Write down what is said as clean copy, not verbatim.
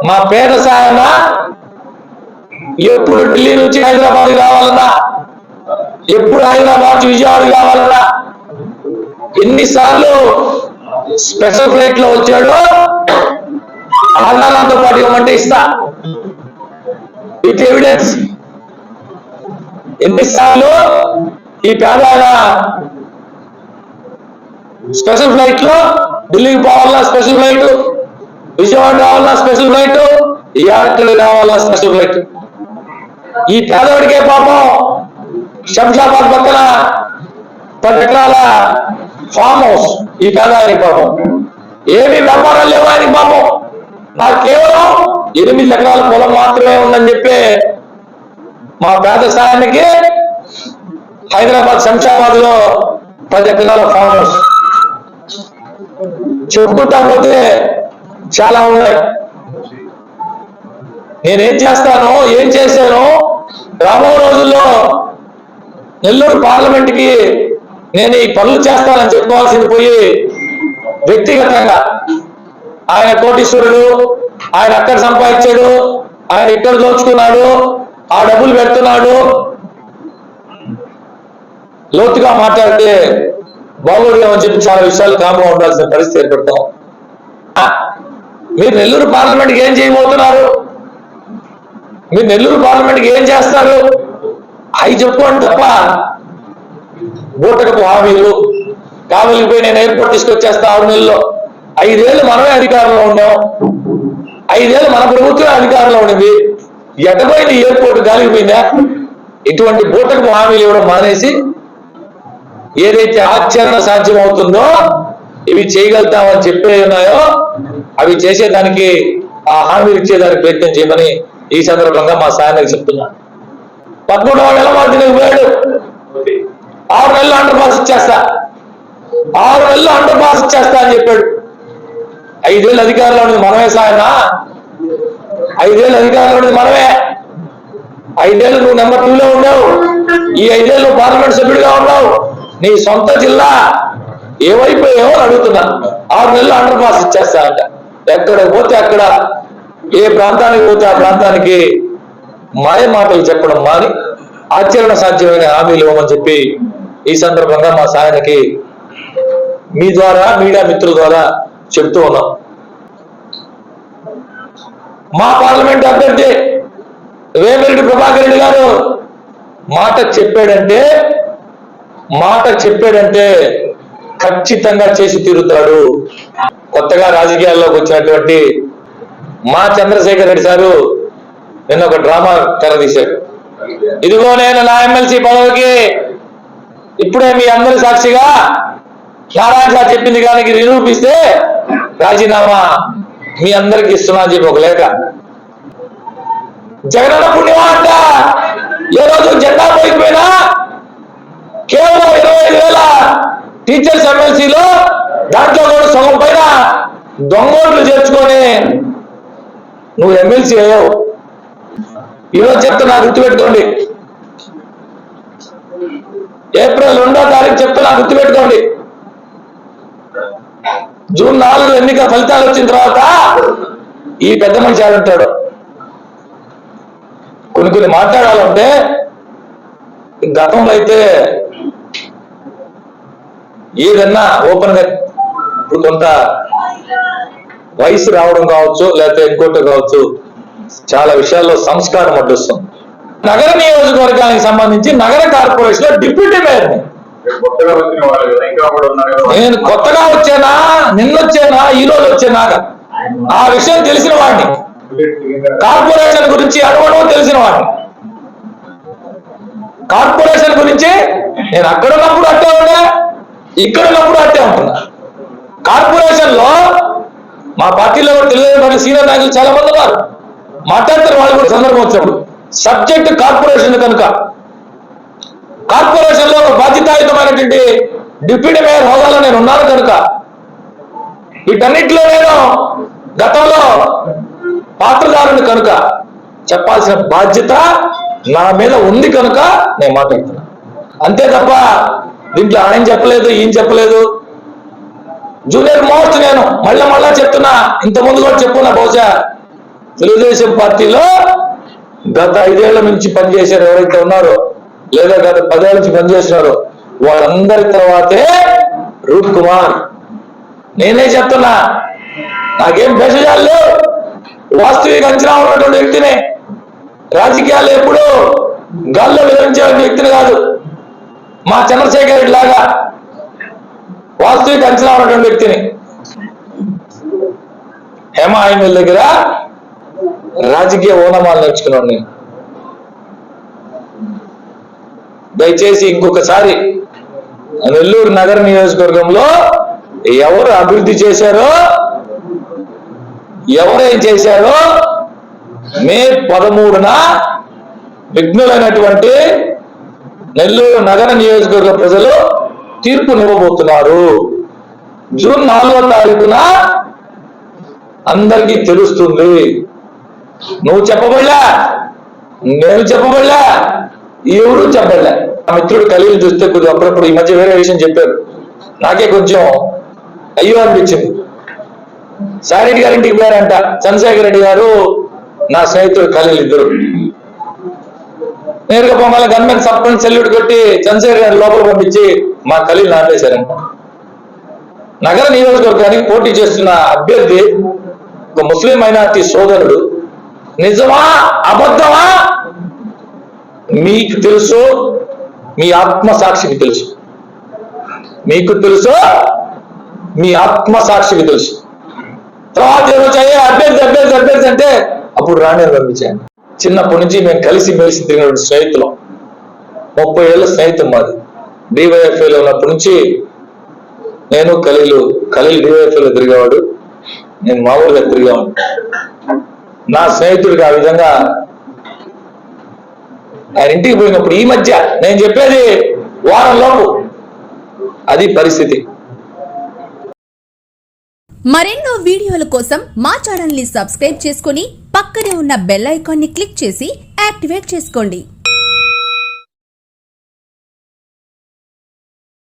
మా పేద సాయన ఎప్పుడు ఢిల్లీ నుంచి హైదరాబాద్ కావాలన్నా, ఎప్పుడు హైదరాబాద్ విజయవాడ కావాలన్నా, ఎన్నిసార్లు స్పెషల్ ఫ్లైట్ లో వచ్చాడో ఆధారాలతో పాటు ఇవ్వమంటే ఇస్తా. With evidence. ఎన్నిసార్లు ఈ పేద స్పెషల్ ఫ్లైట్ లో ఢిల్లీకి పోవాలన్నా స్పెషల్ ఫ్లైట్, విజయవాడ కావాలన్నా స్పెషల్ ఫ్లైట్, యాత్రలు కావాలన్నా స్పెషల్ ఫ్లైట్. ఈ పేదవాడికే పాపం శంషాబాద్ పక్కన 10 ఎకరాల ఫామ్ హౌస్. ఈ పేదవాడికి పాపం ఏమీ వ్యాపారాలు లేవు ఆయనకి పాపం. నాకు కేవలం 8 ఎకరాల పొలం మాత్రమే ఉందని చెప్పి మా పేద సాయానికి హైదరాబాద్ శంషాబాద్ లో 10 ఎకరాల ఫామ్ హౌస్. చెప్పుకుంటా పోతే చాలా ఉన్నాయి. నేనేం చేస్తాను, ఏం చేశాను, రాబో రోజుల్లో నెల్లూరు పార్లమెంట్ కి నేను ఈ పనులు చేస్తానని చెప్పుకోవాల్సింది పోయి వ్యక్తిగతంగా ఆయన కోటీశ్వరుడు, ఆయన అక్కడ సంపాదించాడు, ఆయన ఇక్కడ దోచుకున్నాడు, ఆ డబ్బులు పెడుతున్నాడు, లోతుగా మాట్లాడితే బాగోడేమని చెప్పి చాలా విషయాలు కామ్గా ఉండాల్సిన పరిస్థితి ఏర్పడతాం. మీరు నెల్లూరు పార్లమెంట్కి ఏం చేయబోతున్నారు, మీరు నెల్లూరు పార్లమెంట్కి ఏం చేస్తారు అవి చెప్పుకోండి తప్ప బూటకపు హామీలు. కావలికి పోయి నేను ఎయిర్పోర్ట్ తీసుకొచ్చేస్తా 6 నెలల్లో. 5 ఏళ్ళు మనమే అధికారంలో ఉన్నాం, 5 ఏళ్ళు మన ప్రభుత్వం అధికారంలో ఉన్నది. ఎటపోయింది ఎయిర్పోర్ట్ గాలికి పోయిందా? ఇటువంటి బూటకపు హామీలు ఇవ్వడం మానేసి ఏదైతే ఆచరణ సాధ్యం అవుతుందో ఇవి చేయగలుగుతామని చెప్పే ఉన్నాయో అవి చేసేదానికి, ఆ హామీలు ఇచ్చేదానికి ప్రయత్నం చేయమని ఈ సందర్భంగా మా సాయనకి చెప్తున్నా. 13వ నెల మార్చికి పోయాడు, 6 నెలలు అండర్ పాస్ ఇచ్చేస్తా, 6 నెలలు అండర్ పాస్ ఇచ్చేస్తా అని చెప్పాడు. 5 ఏళ్ళు అధికారంలో ఉన్నది మనమే సాయన, 5 ఏళ్ళు అధికారంలో ఉన్నది మనమే. 5 ఏళ్ళు నువ్వు నెంబర్ 2లో ఉన్నావు, ఈ 5 ఏళ్ళు పార్లమెంట్ సభ్యుడిగా ఉన్నావు. నీ సొంత జిల్లా ఏమైపోయావో అడుగుతున్నా. 6 నెలలు అండర్ పాస్ ఇచ్చేస్తా అంట. ఎక్కడ పోతే అక్కడ, ఏ ప్రాంతానికి పోతే ఆ ప్రాంతానికి మాయ మాటలు చెప్పడం మాని ఆచరణ సాధ్యమైన హామీలు ఇవ్వమని చెప్పి ఈ సందర్భంగా మా సాయనకి మీ ద్వారా, మీడియా మిత్రుల ద్వారా చెప్తూ ఉన్నాం. మా పార్లమెంట్ అభ్యర్థి వేమిరెడ్డి ప్రభాకర్ రెడ్డి గారు మాట చెప్పాడంటే ఖచ్చితంగా చేసి తీరుతాడు. కొత్తగా రాజకీయాల్లోకి వచ్చినటువంటి మా చంద్రశేఖర్ రెడ్డి సారు నిన్న ఒక డ్రామా తెరదీశాడు. ఇదిగో నేను నా ఎమ్మెల్సీ పదవికి ఇప్పుడే మీ అందరి సాక్షిగా నారాయణ సార్ చెప్పింది కానీ నిరూపిస్తే రాజీనామా మీ అందరికి ఇస్తున్నా అని చెప్పి ఒక లేఖ. జగనన్న పుణ్యమా అంట, ఏ రోజు జెండా పోయిపోయినా కేవలం 25,000 టీచర్స్ ఎమ్మెల్సీలో దాంట్లో కూడా సగం పైన దొంగోట్లు చేర్చుకొని నువ్వు ఎమ్మెల్సీ అయ్యావు. ఈరోజు చెప్తున్నా, గుర్తుపెట్టుకోండి. ఏప్రిల్ 2వ తారీఖు చెప్తున్నా, గుర్తుపెట్టుకోండి. జూన్ 4 ఎన్నికల ఫలితాలు వచ్చిన తర్వాత ఈ పెద్ద మనిషి ఆడుంటాడు. కొన్ని మాట్లాడాలంటే గతంలో అయితే ఏదన్నా ఓపెన్ గా, ఇప్పుడు కొంత వయసు రావడం కావచ్చు, లేకపోతే ఇంకోటి కావచ్చు, చాలా విషయాల్లో సంస్కారం అడ్డొస్తుంది. నగర నియోజకవర్గానికి సంబంధించి నగర కార్పొరేషన్ లో డిప్యూటీ మేయర్ నేను కొత్తగా వచ్చానా, నిన్నొచ్చానా, ఈ రోజు వచ్చానా ఆ విషయం తెలిసిన వాడిని, కార్పొరేషన్ గురించి అడగడం తెలిసిన వాడిని. కార్పొరేషన్ గురించి నేను అక్కడ ఉన్నప్పుడు అట్టే ఉన్నా, ఇక్కడ ఉన్నప్పుడు అట్టే ఉంటున్నా. కార్పొరేషన్ లో మా పార్టీలో కూడా తెలియని సీనియర్ నాయకులు చాలా మంది ఉన్నారు, మాట్లాడతారు. వాళ్ళు కూడా సందర్భం వచ్చినప్పుడు సబ్జెక్ట్ కార్పొరేషన్ కనుక కార్పొరేషన్ లో ఒక బాధ్యతాయుతమైనటువంటి డిప్యూటీ మేయర్ హోదాలో నేను ఉన్నాను కనుక వీటన్నిటిలో నేను గతంలో పాత్రదారుని కనుక చెప్పాల్సిన బాధ్యత నా మీద ఉంది కనుక నేను మాట్లాడుతున్నా. అంతే తప్ప దీంట్లో ఆయన చెప్పలేదు, ఈయన చెప్పలేదు. జూనియర్ మోస్ట్ నేను మళ్ళా చెప్తున్నా, ఇంతకుముందు కూడా చెప్పున్నా, బహుశా తెలుగుదేశం పార్టీలో గత 5 ఏళ్ల నుంచి పనిచేశారు ఎవరైతే ఉన్నారో, లేదా గత 10 ఏళ్ల నుంచి పనిచేస్తున్నారో వాళ్ళందరి తర్వాతే రూప్ కుమార్. నేనే చెప్తున్నా, నాకేం భేషజాలు లేవు. వాస్తవిక అంచనా ఉన్నటువంటి వ్యక్తిని, రాజకీయాలు ఎప్పుడూ గాల్లో వివరించే వ్యక్తిని కాదు. మా చంద్రశేఖర్ రెడ్డి లాగా వాస్తవిక అంచనా ఉన్నటువంటి వ్యక్తిని. హేమ ఆయన దగ్గర రాజకీయ ఓనమాలు నేర్చుకున్నాను నేను. దయచేసి ఇంకొకసారి నెల్లూరు నగర నియోజకవర్గంలో ఎవరు అభివృద్ధి చేశారో, ఎవరేం చేశారో మే 13న విఘ్నులైనటువంటి నెల్లూరు నగర నియోజకవర్గ ప్రజలు తీర్పునివ్వబోతున్నారు. జూన్ 4వ తారీఖున అందరికీ తెలుస్తుంది. నువ్వు చెప్పబడలే, నేను చెప్పబడలే, ఎవరు చెప్పలే. ఆ మిత్రుడు ఖలీల్ చూస్తే కొద్దిగా అప్పుడప్పుడు ఈ మధ్య వేరే విషయం చెప్పారు, నాకే కొంచెం అయ్యో అనిపించింది. సారెడ్డి గారి ఇంటికి పోయారంట చంద్రశేఖర్ రెడ్డి గారు, నా స్నేహితుడు ఖలీల్ ఇద్దరు. నేరుగా పొంగాల గవర్నమెంట్ సర్పంచ్ సెల్యూట్ కొట్టి చంద్రశేఖర్ గారి లోపల పంపించి మా ఖలీల్ నాటేశారంట. నగర నియోజకవర్గానికి పోటీ చేస్తున్న అభ్యర్థి ఒక ముస్లిం మైనార్టీ సోదరుడు. నిజమా అబద్ధమా మీకు తెలుసు, మీ ఆత్మసాక్షికి తెలుసు. మీకు తెలుసు, మీ ఆత్మసాక్షికి తెలుసు. తర్వాత ఏమొచ్చాయి అభ్యర్థి అభ్యర్థి అభ్యర్థి అంటే అప్పుడు రాణి పంపించాను. చిన్నప్పటి నుంచి మేము కలిసి మెలిసి తిరిగిన స్నేహితులం. 30 ఏళ్ళ స్నేహితం మాది. డివైఎఫ్ఐలో ఉన్నప్పటి నుంచి నేను ఖలీల్ డివైఎఫ్ఐలో తిరిగేవాడు, నేను మామూలుగా తిరిగేవాడు. నా స్నేహితుడికి ఆ విధంగా ఆయన ఇంటికి పోయినప్పుడు ఈ మధ్య నేను చెప్పేది వారంలోపు అది పరిస్థితి. మరెన్నో వీడియోల కోసం మా ఛానల్ ని సబ్స్క్రైబ్ చేసుకుని పక్కనే ఉన్న బెల్ ఐకాన్ ని క్లిక్ చేసి యాక్టివేట్ చేసుకోండి.